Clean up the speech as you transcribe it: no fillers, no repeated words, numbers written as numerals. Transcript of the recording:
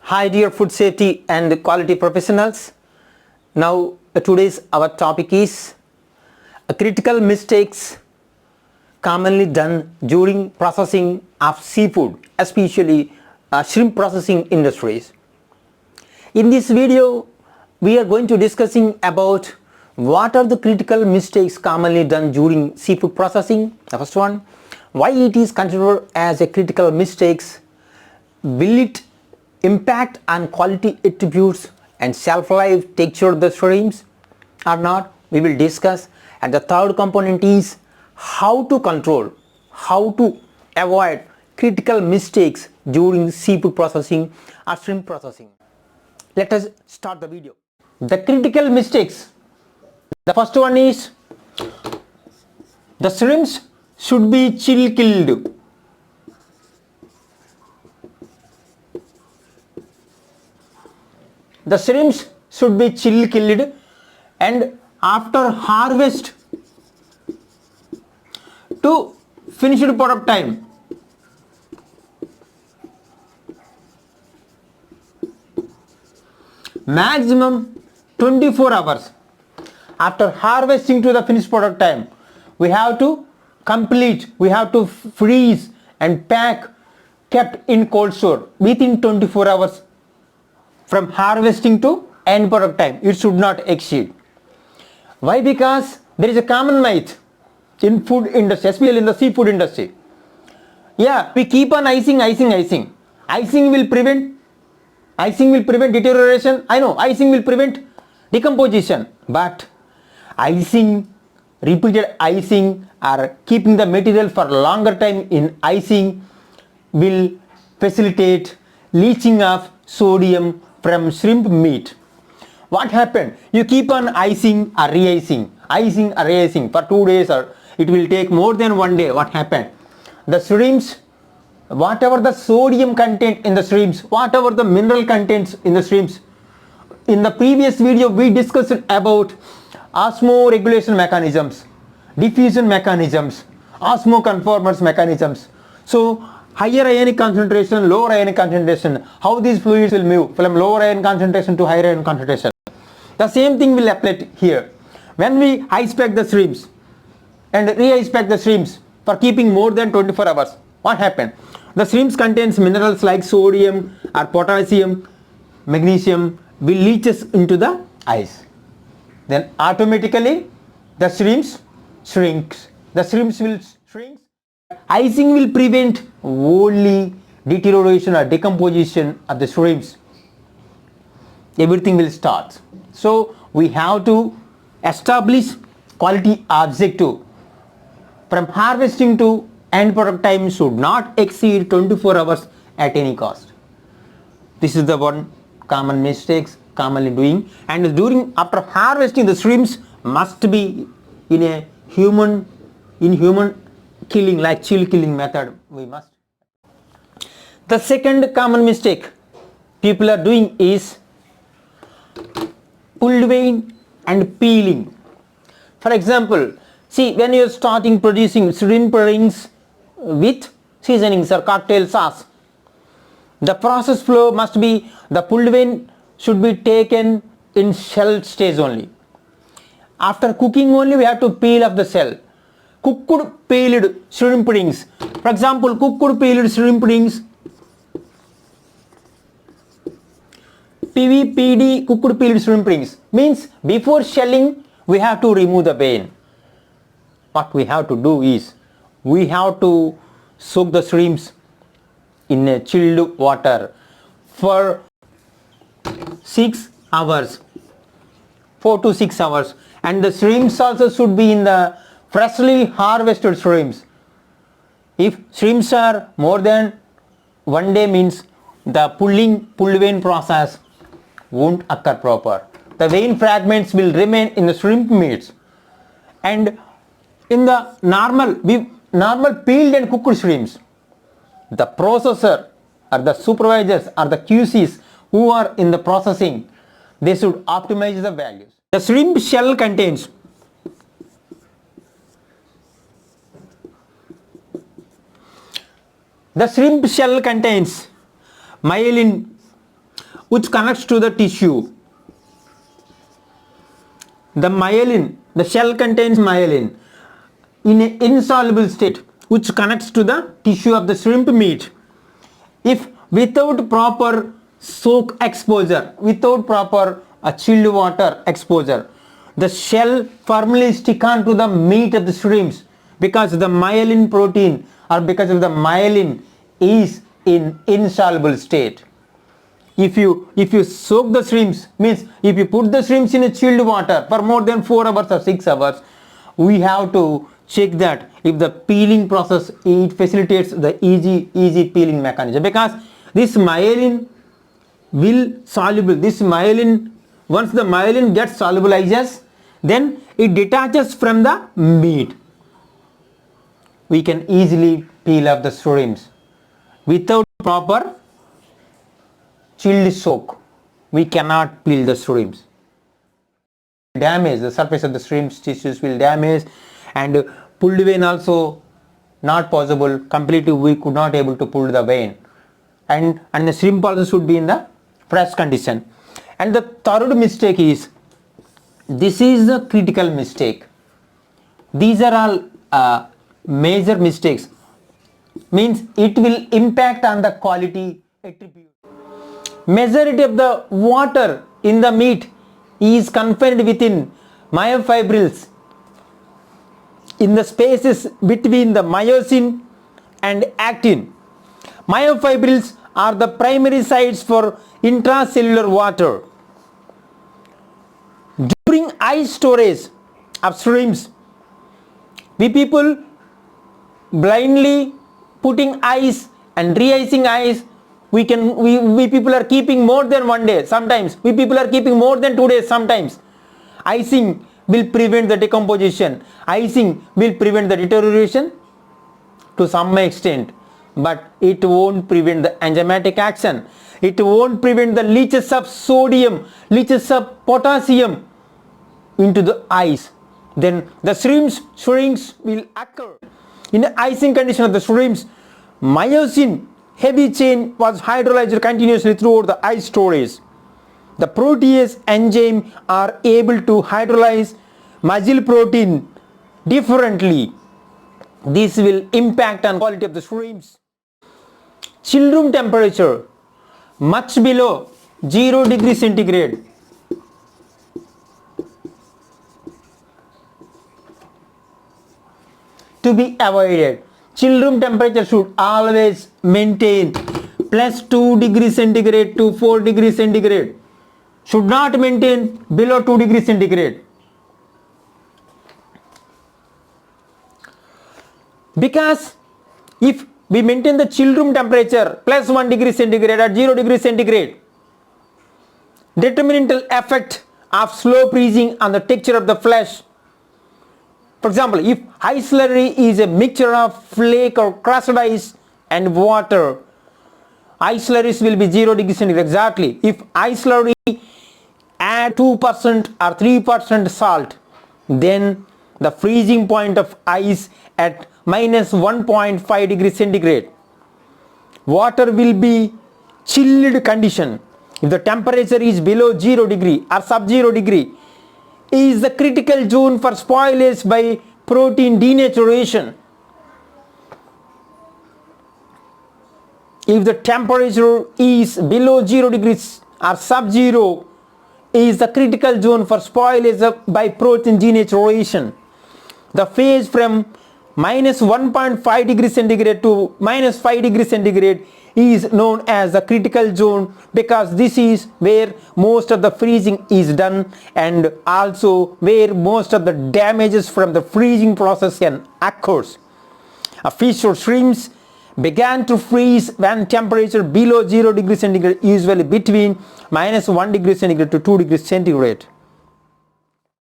Hi dear food safety and quality professionals. Now today's our topic is critical mistakes commonly done during processing of seafood, especially shrimp processing industries. In this video we are going to discussing about what are the critical mistakes commonly done during seafood processing. The first one, why it is considered as a critical mistakes, will it impact on quality attributes and shelf life texture of the shrimps or not, we will discuss. And the third component is how to control, how to avoid critical mistakes during seafood processing or shrimp processing. Let us start the video. The critical mistakes, the first one is the shrimps should be chill killed. The shrimps should be chill killed, and after harvest to finished product time, maximum 24 hours. After harvesting to the finished product time, we have to complete, we have to freeze and pack, kept in cold store within 24 hours. From harvesting to end product time, it should not exceed. Why? Because there is a common myth in food industry, especially in the seafood industry. Yeah, we keep on icing. Icing will prevent deterioration. I know icing will prevent decomposition, but repeated icing or keeping the material for longer time in icing will facilitate leaching of sodium from shrimp meat. What happened? You keep on icing or re-icing for 2 days, or it will take more than 1 day. What happened? The shrimps, whatever the sodium content in the shrimps, whatever the mineral contents in the shrimps, in the previous video we discussed about osmoregulation mechanisms, diffusion mechanisms, osmoconformers mechanisms. So higher ionic concentration, lower ionic concentration, how these fluids will move from lower ion concentration to higher ion concentration. The same thing will apply here. When we ice pack the shrimps and re-ice pack the shrimps for keeping more than 24 hours, what happened? The shrimps contains minerals like sodium or potassium, magnesium will leaches into the ice. Then automatically the shrimps shrinks. The shrimps will shrink. Icing will prevent only deterioration or decomposition of the shrimps. Everything will start. So we have to establish quality objective. From harvesting to end product time should not exceed 24 hours at any cost. This is the one common mistakes commonly doing. And after harvesting, the shrimps must be in a human killing, like chill killing method. We must. The second common mistake people are doing is pulled vein and peeling. For example, see, when you are starting producing shrimp rings with seasonings or cocktail sauce, the process flow must be, the pulled vein should be taken in shell stage only. After cooking only we have to peel off the shell. Cooked peeled shrimp rings, for example, cooked peeled shrimp rings, PVPD, cooked peeled shrimp rings, means before shelling we have to remove the vein. What we have to do is, we have to soak the shrimps in a chilled water for 6 hours, 4 to 6 hours, and the shrimps also should be in the freshly harvested shrimps. If shrimps are more than 1 day, means the pulled vein process won't occur proper. The vein fragments will remain in the shrimp meats. And in the normal peeled and cooked shrimps, the processor or the supervisors or the QCs who are in the processing, they should optimize the values. The shrimp shell contains myelin, which connects to the tissue. The myelin, the shell contains myelin in an insoluble state which connects to the tissue of the shrimp meat. If without proper soak exposure, without proper chilled water exposure, the shell firmly stick onto the meat of the shrimps because the myelin protein or because of the myelin is in insoluble state. If you soak the shrimps, means if you put the shrimps in a chilled water for more than 4 hours or 6 hours, we have to check that if the peeling process, it facilitates the easy peeling mechanism, because this myelin will soluble, this myelin, once the myelin gets solubilizes, then it detaches from the meat. We can easily peel off the shrimps. Without proper chilled soak, we cannot peel the shrimps. Damage, the surface of the shrimp's tissues will damage, and pulled vein also not possible. Completely we could not able to pull the vein, and the shrimp also should be in the fresh condition. And the third mistake is, this is the critical mistake. These are all major mistakes, means it will impact on the quality attribute. Majority of the water in the meat is confined within myofibrils in the spaces between the myosin and actin. Myofibrils are the primary sites for intracellular water. During ice storage of shrimps, we people blindly putting ice and re-icing ice. We people are keeping more than 1 day. Sometimes we people are keeping more than 2 days. Sometimes icing will prevent the decomposition. Icing will prevent the deterioration to some extent, but it won't prevent the enzymatic action. It won't prevent the leaches of sodium, leaches of potassium into the ice. Then the shrinks will occur. In the icing condition of the shrimps, myosin heavy chain was hydrolyzed continuously throughout the ice storage. The protease enzyme are able to hydrolyze muscle protein differently. This will impact on quality of the shrimps. Chill room temperature much below 0 degrees centigrade. To be avoided. Chill room temperature should always maintain plus 2 degrees centigrade to 4 degrees centigrade. Should not maintain below 2 degrees centigrade. Because if we maintain the chill room temperature plus 1 degree centigrade at 0 degree centigrade, detrimental effect of slow freezing on the texture of the flesh. For example, if ice slurry is a mixture of flake or crushed ice and water, ice slurries will be 0 degree centigrade exactly. If ice slurry add 2% or 3% salt, then the freezing point of ice at minus 1.5 degrees centigrade. Water will be chilled condition. If the temperature is below 0 degree or sub-0 degree, is the critical zone for spoilage by protein denaturation. If the temperature is below 0 degrees or sub-0, is the critical zone for spoilage by protein denaturation. The phase from minus 1.5 degrees centigrade to minus 5 degrees centigrade is known as the critical zone, because this is where most of the freezing is done and also where most of the damages from the freezing process can occur. A fish or shrimps began to freeze when temperature below 0 degrees centigrade, usually between minus 1 degree centigrade to 2 degrees centigrade.